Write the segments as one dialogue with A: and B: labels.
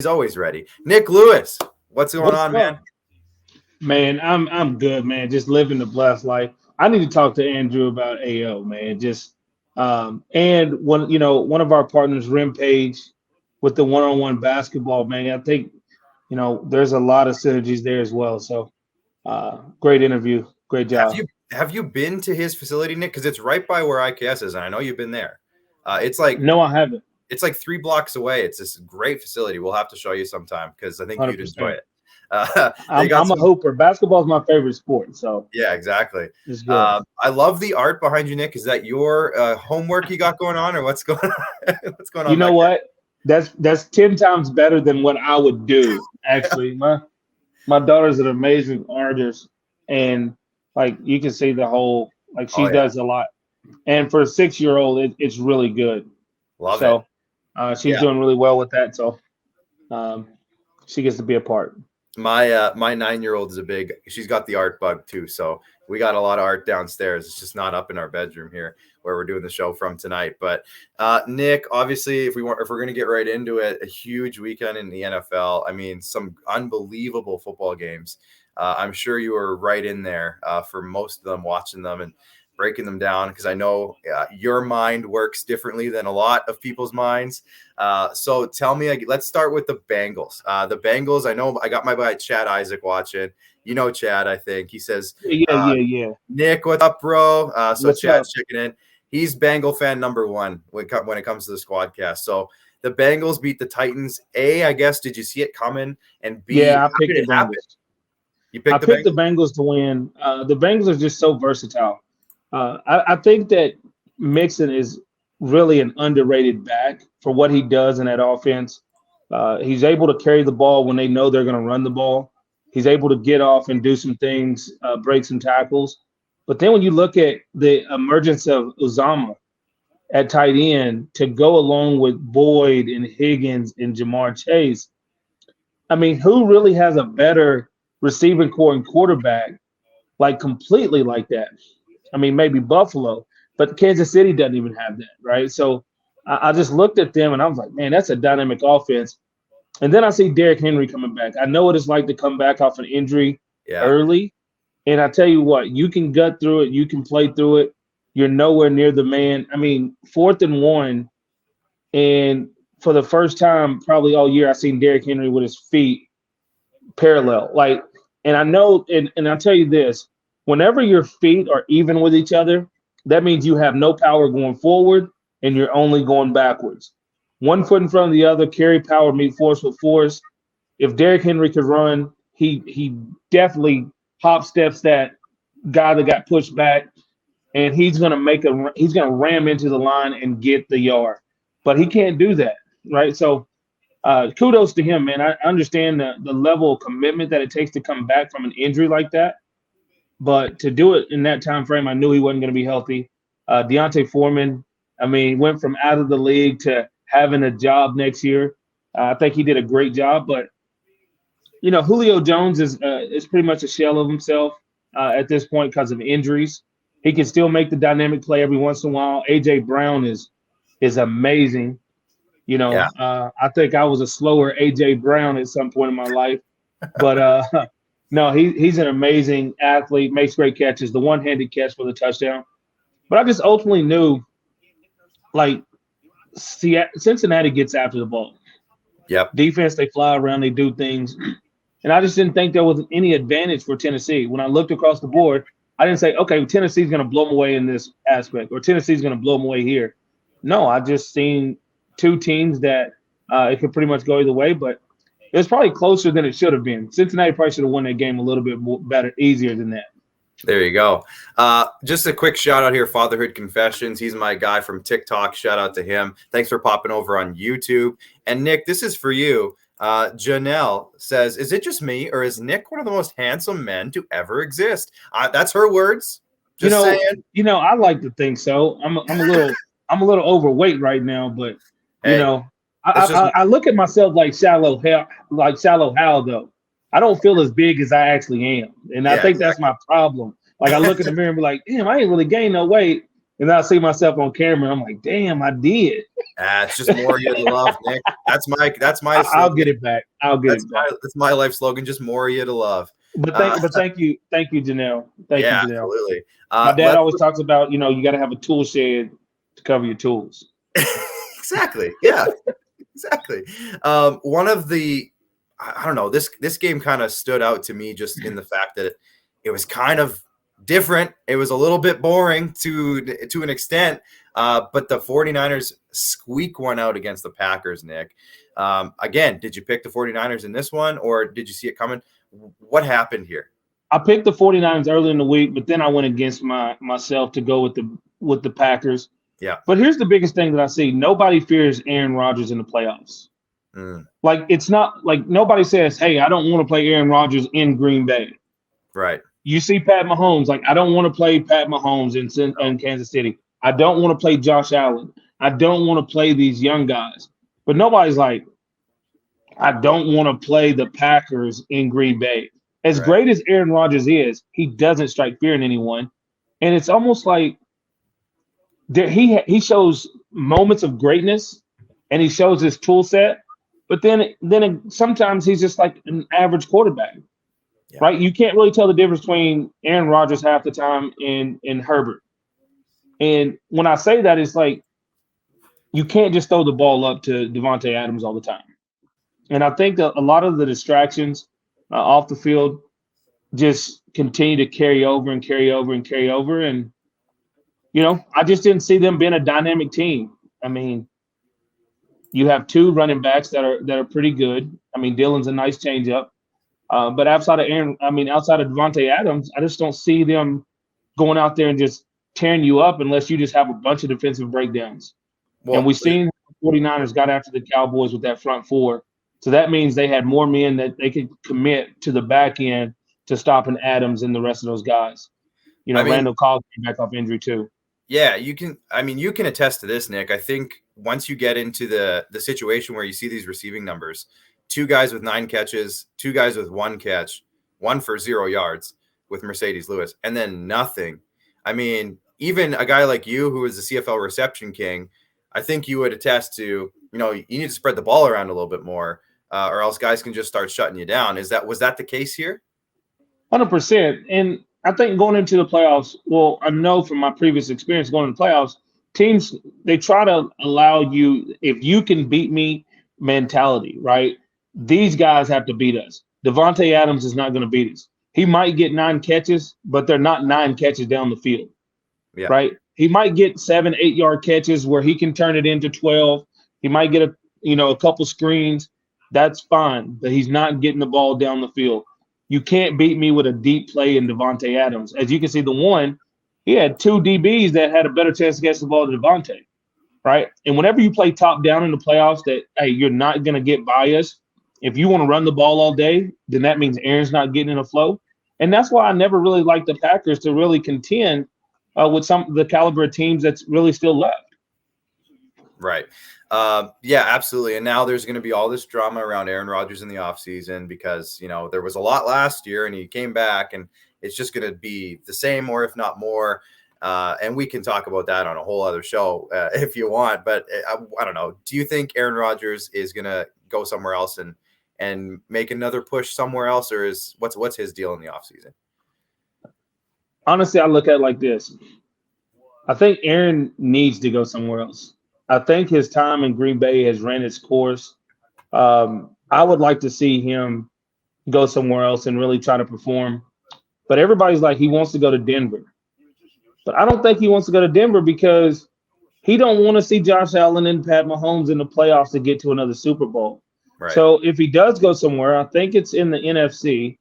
A: He's always ready. Nik Lewis, what's going
B: What's
A: on, man?
B: up, man? I'm good, man. Just living the blessed life. I need to talk to Andrew about AO, man. Just and one of our partners, Rim Page, with the one-on-one basketball, man. I think there's a lot of synergies there as well. So great interview, great
A: Have
B: job.
A: you have you been to his facility, Nik? Because it's right by where IKS is, and I know you've been there. It's like
B: No, I haven't.
A: it's like 3 blocks away. It's this great facility. We'll have to show you sometime because I think you'd enjoy
B: 100%.
A: it. They
B: I'm
A: got
B: I'm a
A: some.
B: hooper. Basketball is my favorite sport, so
A: Yeah, exactly.
B: it's good.
A: I love the art behind you, Nik. Is that your homework you got going on, or what's going on? What's going
B: You
A: on
B: know
A: back there?
B: what? That's 10 times better than what I would do. Actually, my daughter's an amazing artist, and like you can see the whole like
A: Oh
B: she
A: yeah,
B: does a lot. And for a 6 year old, it's really good.
A: love it.
B: So she's
A: Yeah.
B: doing really well with that. So um, she gets to be a part.
A: My 9-year-old is a big. She's got the art bug too, so we got a lot of art downstairs. It's just not up in our bedroom here where we're doing the show from tonight. But Nik, obviously, if we're gonna get right into it, a huge weekend in the NFL. I mean, some unbelievable football games. I'm sure you were right in there for most of them, watching them and breaking them down because I know your mind works differently than a lot of people's minds. So tell me, let's start with the Bengals. The Bengals, I know I got my guy Chad Isaac watching. You know Chad, I think. He says,
B: Yeah, yeah, yeah.
A: Nick, what's up, bro? So
B: What's up?
A: Chad's checking in. He's Bengal fan number one when it comes to the SquadCast. So the Bengals beat the Titans. A, I guess, did you see it coming? And B,
B: Yeah, I
A: how
B: picked
A: did
B: the
A: it happen?
B: Bengals.
A: You
B: I
A: picked the
B: picked the
A: Bengals?
B: Bengals to win. The Bengals are just so versatile. I think that Mixon is really an underrated back for what he does in that offense. He's able to carry the ball when they know they're going to run the ball. He's able to get off and do some things, break some tackles. But then when you look at the emergence of Uzama at tight end to go along with Boyd and Higgins and Jamar Chase, I mean, who really has a better receiving core and quarterback like completely like that? I mean, maybe Buffalo, but Kansas City doesn't even have that, right? So I just looked at them and I was like, man, that's a dynamic offense. And then I see Derrick Henry coming back. I know what it's like to come back off an injury
A: Yeah.
B: early. And I tell you what, you can gut through it, you can play through it. You're nowhere near the man. I mean, 4th and 1, and for the first time probably all year, I've seen Derrick Henry with his feet parallel. Like, and I know, and I'll tell you this: whenever your feet are even with each other, that means you have no power going forward and you're only going backwards. One foot in front of the other, carry power, meet force with force. If Derrick Henry could run, he definitely hop steps that guy that got pushed back, and he's gonna ram into the line and get the yard. But he can't do that, right? So kudos to him, man. I understand the level of commitment that it takes to come back from an injury like that, but to do it in that time frame, I knew he wasn't going to be healthy. Deontay Foreman, I mean, went from out of the league to having a job next year. I think he did a great job, but Julio Jones is pretty much a shell of himself at this point because of injuries. He can still make the dynamic play every once in a while. AJ Brown is amazing.
A: Yeah.
B: I think I was a slower AJ Brown at some point in my life, but no, he's an amazing athlete, makes great catches, the one-handed catch for the touchdown. But I just ultimately knew, like, Cincinnati gets after the ball.
A: Yep.
B: Defense, they fly around, they do things, and I just didn't think there was any advantage for Tennessee. When I looked across the board, I didn't say, okay, Tennessee's going to blow them away in this aspect, or Tennessee's going to blow them away here. No, I just seen two teams that it could pretty much go either way, but it was probably closer than it should have been. Cincinnati probably should have won that game a little bit better, easier than that.
A: There you go. Just a quick shout out here, Fatherhood Confessions. He's my guy from TikTok. Shout out to him. Thanks for popping over on YouTube. And Nik, this is for you. Janelle says, is it just me or is Nik one of the most handsome men to ever exist? That's her words. Just saying.
B: I like to think so. I'm a little overweight right now, but
A: Hey,
B: I look at myself like shallow Hal though. I don't feel as big as I actually am, and I think that's my problem. Like I look in the mirror and be like, damn, I ain't really gained no weight. And then I see myself on camera. And I'm like, damn, I did.
A: It's just more of you to love, Nick. That's my slogan.
B: I'll get it back.
A: That's my life slogan. Just more of you to love.
B: But thank you, Janelle. Thank you, Janelle.
A: Absolutely.
B: My dad always talks about, you got to have a tool shed to cover your tools.
A: Exactly. Yeah. Exactly. One of the, I don't know, this game kind of stood out to me just in the fact that it was kind of different. It was a little bit boring to an extent, but the 49ers squeak one out against the Packers, Nick. Again, did you pick the 49ers in this one, or did you see it coming? What happened here?
B: I picked the 49ers early in the week, but then I went against myself to go with the Packers.
A: Yeah.
B: But here's the biggest thing that I see. Nobody fears Aaron Rodgers in the playoffs. Like, it's not like nobody says, hey, I don't want to play Aaron Rodgers in Green Bay.
A: Right.
B: You see Pat Mahomes, like, I don't want to play Pat Mahomes in Kansas City. I don't want to play Josh Allen. I don't want to play these young guys. But nobody's like, I don't want to play the Packers in Green Bay. As great as Aaron Rodgers is, he doesn't strike fear in anyone. And it's almost like he shows moments of greatness and he shows his tool set. But then sometimes he's just like an average quarterback, right? You can't really tell the difference between Aaron Rodgers half the time and Herbert. And when I say that, it's like you can't just throw the ball up to Devontae Adams all the time. And I think that a lot of the distractions off the field just continue to carry over. And, I just didn't see them being a dynamic team. I mean, you have two running backs that are pretty good. I mean, Dylan's a nice changeup. But outside of Devontae Adams, I just don't see them going out there and just tearing you up unless you just have a bunch of defensive breakdowns. Well, and we've seen the 49ers got after the Cowboys with that front four. So that means they had more men that they could commit to the back end to stopping Adams and the rest of those guys. Randall Cobb came back off injury too.
A: Yeah, you can attest to this, Nick. I think once you get into the situation where you see these receiving numbers, 2 guys with 9 catches, 2 guys with 1 catch, 1 for 0 yards with Mercedes Lewis, and then nothing. I mean, even a guy like you who is the CFL reception king, I think you would attest to, you need to spread the ball around a little bit more, or else guys can just start shutting you down. Was that the case here?
B: 100%. And I think going into the playoffs, well, I know from my previous experience going into the playoffs, teams, they try to allow you, if you can beat me mentality, right? These guys have to beat us. Devontae Adams is not going to beat us. He might get 9 catches, but they're not 9 catches down the field, right? He might get 7, 8-yard catches where he can turn it into 12. He might get a couple screens. That's fine, but he's not getting the ball down the field. You can't beat me with a deep play in Devontae Adams. As you can see, he had 2 DBs that had a better chance to catch the ball than Devontae, right? And whenever you play top down in the playoffs, that hey, you're not going to get by us. If you want to run the ball all day, then that means Aaron's not getting in a flow. And that's why I never really liked the Packers to really contend with some of the caliber of teams that's really still left.
A: Right. Yeah, absolutely. And now there's going to be all this drama around Aaron Rodgers in the offseason because, there was a lot last year and he came back and it's just going to be the same or if not more. And we can talk about that on a whole other show if you want. But I don't know. Do you think Aaron Rodgers is going to go somewhere else and make another push somewhere else, or what's his deal in the offseason?
B: Honestly, I look at it like this. I think Aaron needs to go somewhere else. I think his time in Green Bay has ran its course. I would like to see him go somewhere else and really try to perform. But everybody's like, he wants to go to Denver. But I don't think he wants to go to Denver because he don't want to see Josh Allen and Pat Mahomes in the playoffs to get to another Super Bowl. Right. So if he does go somewhere, I think it's in the NFC.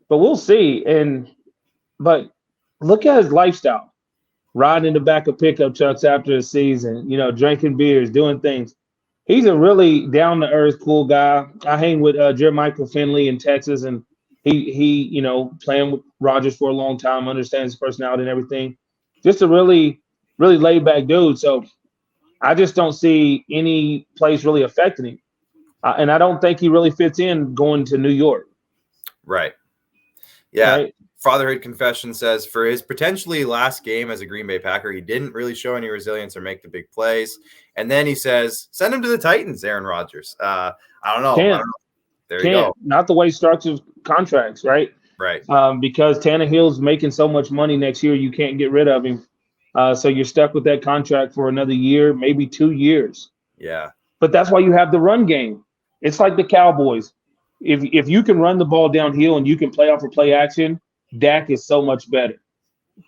B: But we'll see. But look at his lifestyle. Riding in the back of pickup trucks after the season, drinking beers, doing things. He's a really down-to-earth, cool guy. I hang with Jermichael Finley in Texas, and he playing with Rodgers for a long time, understands his personality and everything. Just a really, really laid-back dude. So I just don't see any place really affecting him. And I don't think he really fits in going to New York.
A: Right. Yeah. Right? Fatherhood Confession says for his potentially last game as a Green Bay Packer, he didn't really show any resilience or make the big plays. And then he says, send him to the Titans, Aaron Rodgers. I don't know. There you go.
B: Not the way he structures contracts, right?
A: Right.
B: Because Tannehill's making so much money next year, you can't get rid of him. So you're stuck with that contract for another year, maybe 2 years.
A: Yeah.
B: But that's why you have the run game. It's like the Cowboys. If you can run the ball downhill and you can play off of play action, Dak is so much better.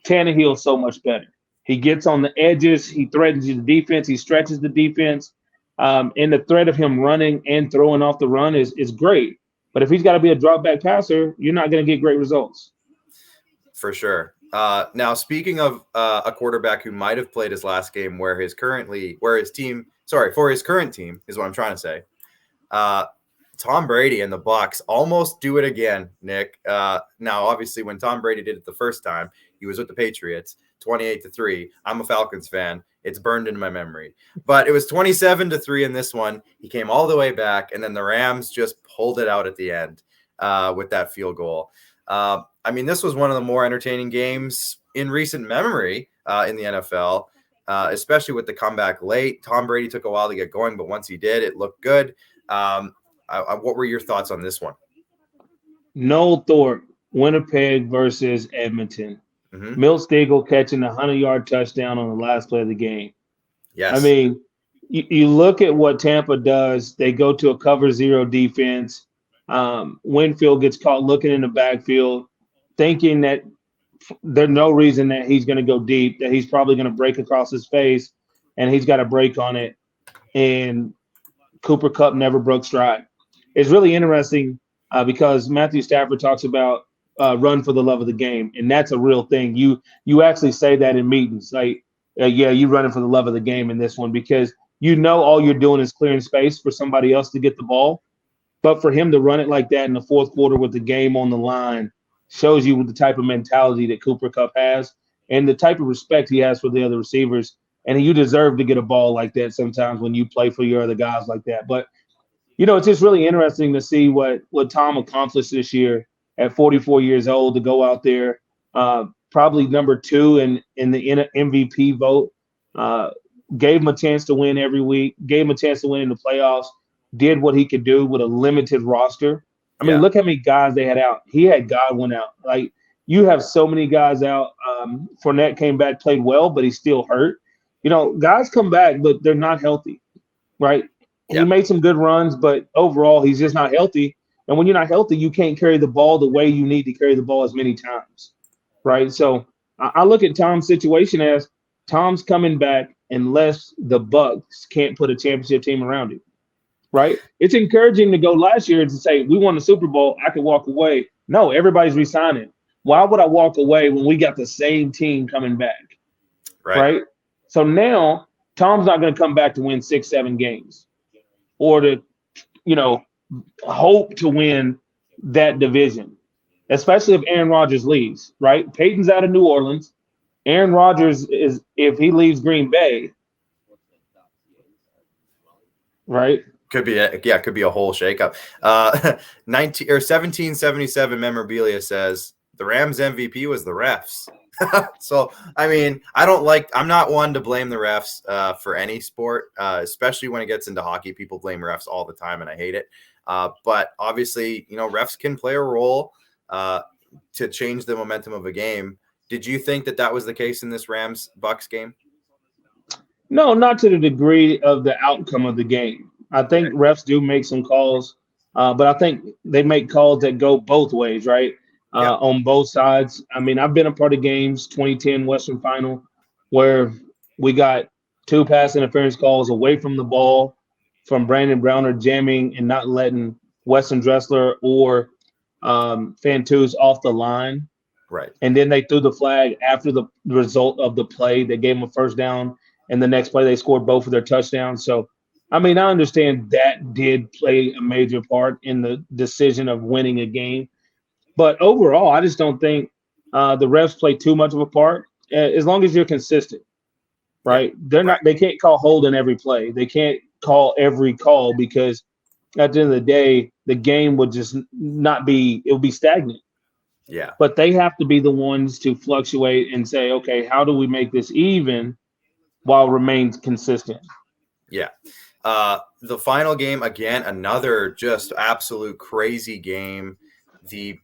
B: Tannehill is so much better. He gets on the edges. He threatens the defense. He stretches the defense. And the threat of him running and throwing off the run is great. But if he's got to be a drop back passer, you're not going to get great results.
A: For sure. Now, speaking of a quarterback who might have played his last game for his current team is what I'm trying to say. Tom Brady and the Bucs almost do it again, Nick. Now, obviously, when Tom Brady did it the first time, he was with the Patriots, 28-3. I'm a Falcons fan. It's burned into my memory. But it was 27-3 in this one. He came all the way back, and then the Rams just pulled it out at the end with that field goal. This was one of the more entertaining games in recent memory in the NFL, especially with the comeback late. Tom Brady took a while to get going, but once he did, it looked good. What were your thoughts on this one?
B: Noel Thorpe, Winnipeg versus Edmonton. Mm-hmm. Milt Stegall catching a 100-yard touchdown on the last play of the game.
A: Yes.
B: You look at what Tampa does. They go to a cover zero defense. Winfield gets caught looking in the backfield, thinking that there's no reason that he's going to go deep, that he's probably going to break across his face, and he's got a break on it. And Cooper Kupp never broke stride. It's really interesting because Matthew Stafford talks about run for the love of the game, and that's a real thing. You actually say that in meetings, like, you're running for the love of the game in this one because all you're doing is clearing space for somebody else to get the ball. But for him to run it like that in the fourth quarter with the game on the line shows you the type of mentality that Cooper Kupp has and the type of respect he has for the other receivers. And you deserve to get a ball like that sometimes when you play for your other guys like that. But, it's just really interesting to see what Tom accomplished this year at 44 years old to go out there, probably number 2 in the MVP vote, gave him a chance to win every week, gave him a chance to win in the playoffs, did what he could do with a limited roster. Look how many guys they had out. He had Godwin out. Like, you have so many guys out. Fournette came back, played well, but he's still hurt. Guys come back, but they're not healthy, right? Yeah. He made some good runs, but overall, he's just not healthy. And when you're not healthy, you can't carry the ball the way you need to carry the ball as many times, right? So I look at Tom's situation as Tom's coming back unless the Bucs can't put a championship team around him, right? It's encouraging to go last year and to say, we won the Super Bowl, I could walk away. No, everybody's resigning. Why would I walk away when we got the same team coming back, right? So now Tom's not going to come back to win 6-7 games or to, hope to win that division, especially if Aaron Rodgers leaves, right? Peyton's out of New Orleans. Aaron Rodgers is, if he leaves Green Bay, right?
A: Could be a whole shakeup. 1777 memorabilia says the Rams MVP was the refs. So, I'm not one to blame the refs for any sport, especially when it gets into hockey. People blame refs all the time, and I hate it. But obviously, refs can play a role to change the momentum of a game. Did you think that was the case in this Rams-Bucs game?
B: No, not to the degree of the outcome of the game. I think refs do make some calls, but I think they make calls that go both ways, right? On both sides. I've been a part of games, 2010 Western Final, where we got 2 pass interference calls away from the ball from Brandon Browner jamming and not letting Weston Dressler or Tues off the line.
A: Right.
B: And then they threw the flag after the result of the play. They gave them a first down, and the next play they scored both of their touchdowns. So, I understand that did play a major part in the decision of winning a game. But overall, I just don't think the refs play too much of a part. As long as you're consistent, right? They can't call holding every play. They can't call every call because at the end of the day, the game would just not be. It would be stagnant.
A: Yeah.
B: But they have to be the ones to fluctuate and say, okay, how do we make this even while remains consistent?
A: Yeah. The final game, again, another just absolute crazy game. The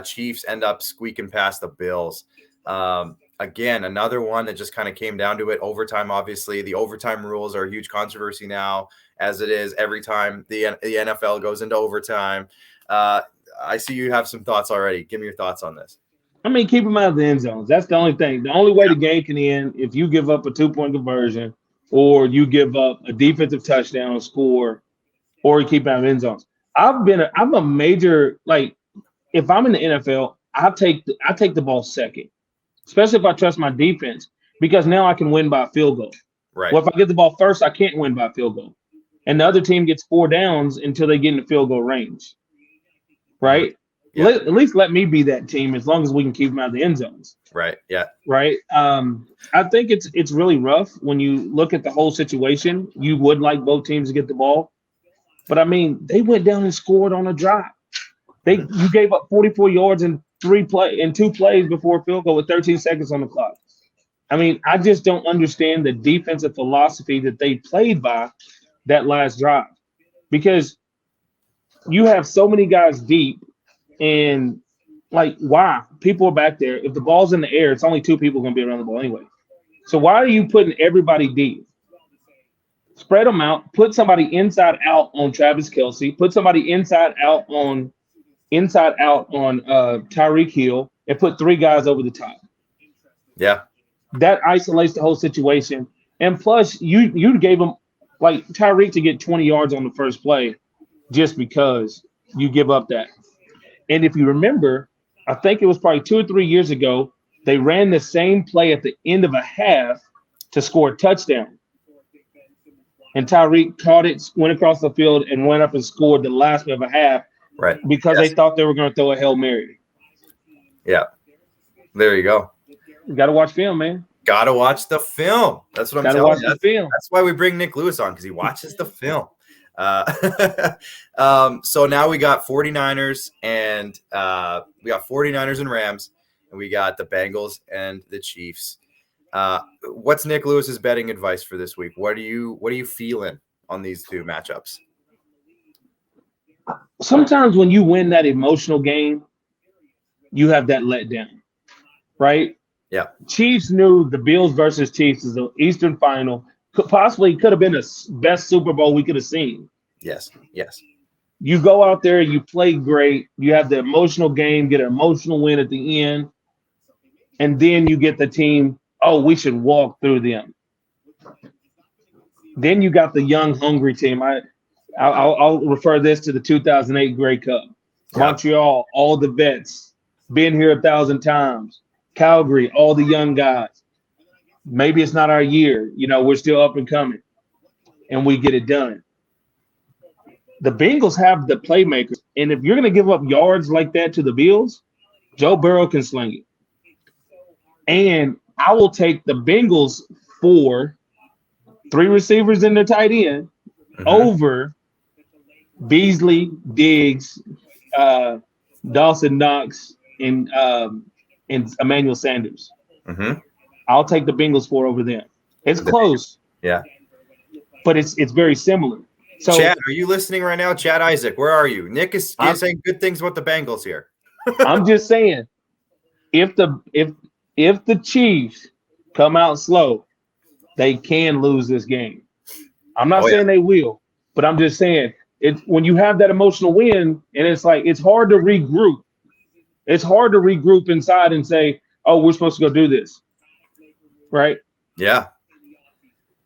A: Chiefs end up squeaking past the Bills. Again, another one that just kind of came down to it. Overtime, obviously. The overtime rules are a huge controversy now, as it is every time the NFL goes into overtime. I see you have some thoughts already. Give me your thoughts on this.
B: I mean, keep them out of the end zones. That's the only thing. The only way the game can end if you give up a 2-point conversion or you give up a defensive touchdown score or you keep out of end zones. I'm a major, like, if I'm in the NFL, I take the ball second, especially if I trust my defense, because now I can win by a field goal.
A: Right.
B: Well, if I get the ball first, I can't win by a field goal. And the other team gets 4 downs until they get in the field goal range. Right?
A: Yeah.
B: At least let me be that team as long as we can keep them out of the end zones.
A: Right. Yeah.
B: Right. I think it's really rough when you look at the whole situation. You would like both teams to get the ball, but I mean, they went down and scored on a drive. You gave up 44 yards in 2 plays before field goal with 13 seconds on the clock. I mean, I just don't understand the defensive philosophy that they played by that last drive, because you have so many guys deep, and like, why? People are back there. If the ball's in the air, it's only 2 people going to be around the ball anyway. So why are you putting everybody deep? Spread them out. Put somebody inside out on Travis Kelce. Put somebody inside out on Tyreek Hill, and put 3 guys over the top.
A: Yeah.
B: That isolates the whole situation. And plus, you gave them, like, Tyreek to get 20 yards on the first play just because you give up that. And if you remember, I think it was probably 2 or 3 years ago, they ran the same play at the end of a half to score a touchdown. And Tyreek caught it, went across the field, and went up and scored the last play of a half,
A: right?
B: Because they thought they were going to throw a Hail Mary.
A: Yeah. There you go.
B: You got to watch film, man.
A: Got to watch the film. That's what I'm telling you. That's why we bring Nik Lewis on, because he watches the film. So now we got 49ers and Rams, and we got the Bengals and the Chiefs. What's Nik Lewis's betting advice for this week? What are you feeling on these 2 matchups?
B: Sometimes when you win that emotional game, you have that letdown, right?
A: Yeah.
B: Chiefs knew the Bills versus Chiefs is the Eastern Final. Could have been the best Super Bowl we could have seen.
A: Yes.
B: You go out there, you play great, you have the emotional game, get an emotional win at the end, and then you get the team, oh, we should walk through them. Then you got the young, hungry team. I'll refer this to the 2008 Grey Cup. Yeah. Montreal, all the vets, been here 1,000 times. Calgary, all the young guys. Maybe it's not our year. We're still up and coming, and we get it done. The Bengals have the playmakers, and if you're going to give up yards like that to the Bills, Joe Burrow can sling it. And I will take the Bengals for 3 receivers and their tight end over Beasley, Diggs, Dawson Knox, and Emmanuel Sanders. I'll take the Bengals 4 over them. It's close.
A: Yeah.
B: But it's very similar. So,
A: Chad, are you listening right now? Chad Isaac, where are you? Nick is saying good things about the Bengals here.
B: I'm just saying, if the Chiefs come out slow, they can lose this game. I'm not saying they will, but I'm just saying when you have that emotional win, and it's like it's hard to regroup. It's hard to regroup inside and say, "Oh, we're supposed to go do this," right?
A: Yeah.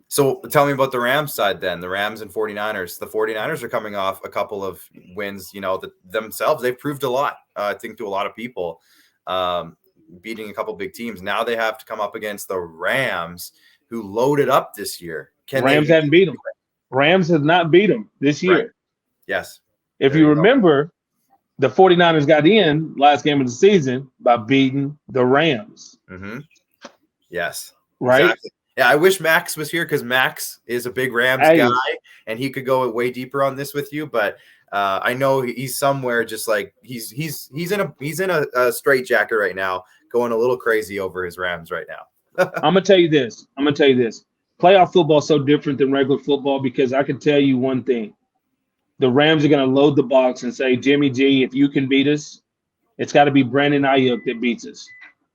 A: So tell me about the Rams side then, the Rams and 49ers. The 49ers are coming off a couple of wins, themselves. They've proved a lot, I think, to a lot of people, beating a couple big teams. Now they have to come up against the Rams, who loaded up this year.
B: Rams haven't beat them. Rams have not beat them this year. Right.
A: Yes.
B: If you remember, the 49ers got in last game of the season by beating the Rams.
A: Yes.
B: Right?
A: Exactly. Yeah, I wish Max was here because Max is a big Rams guy, and he could go way deeper on this with you. But I know he's somewhere, just like he's in a straitjacket right now, going a little crazy over his Rams right now.
B: I'm gonna tell you this. Playoff football is so different than regular football because I can tell you one thing. The Rams are going to load the box and say, Jimmy G, if you can beat us, it's got to be Brandon Ayuk that beats us.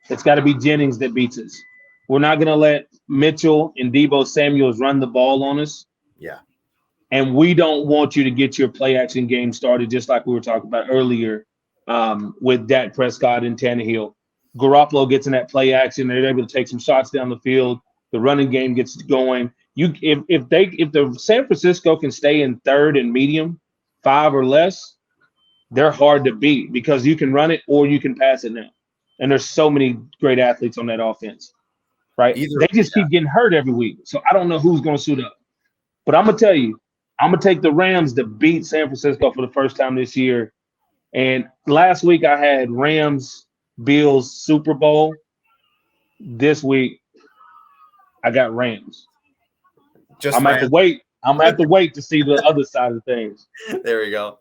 B: It's got to be Jennings that beats us. We're not going to let Mitchell and Deebo Samuels run the ball on us.
A: Yeah.
B: And we don't want you to get your play action game started, just like we were talking about earlier with Dak Prescott and Tannehill. Garoppolo gets in that play action. They're able to take some shots down the field. The running game gets going. If the San Francisco can stay in third and medium, 5 or less, they're hard to beat because you can run it or you can pass it now. And there's so many great athletes on that offense, right? They just keep getting hurt every week. So I don't know who's going to suit up. But I'm going to tell you, I'm going to take the Rams to beat San Francisco for the first time this year. And last week I had Rams, Bills, Super Bowl. This week I got Rams. I'm going to have to wait to see the other side of things.
A: There we go.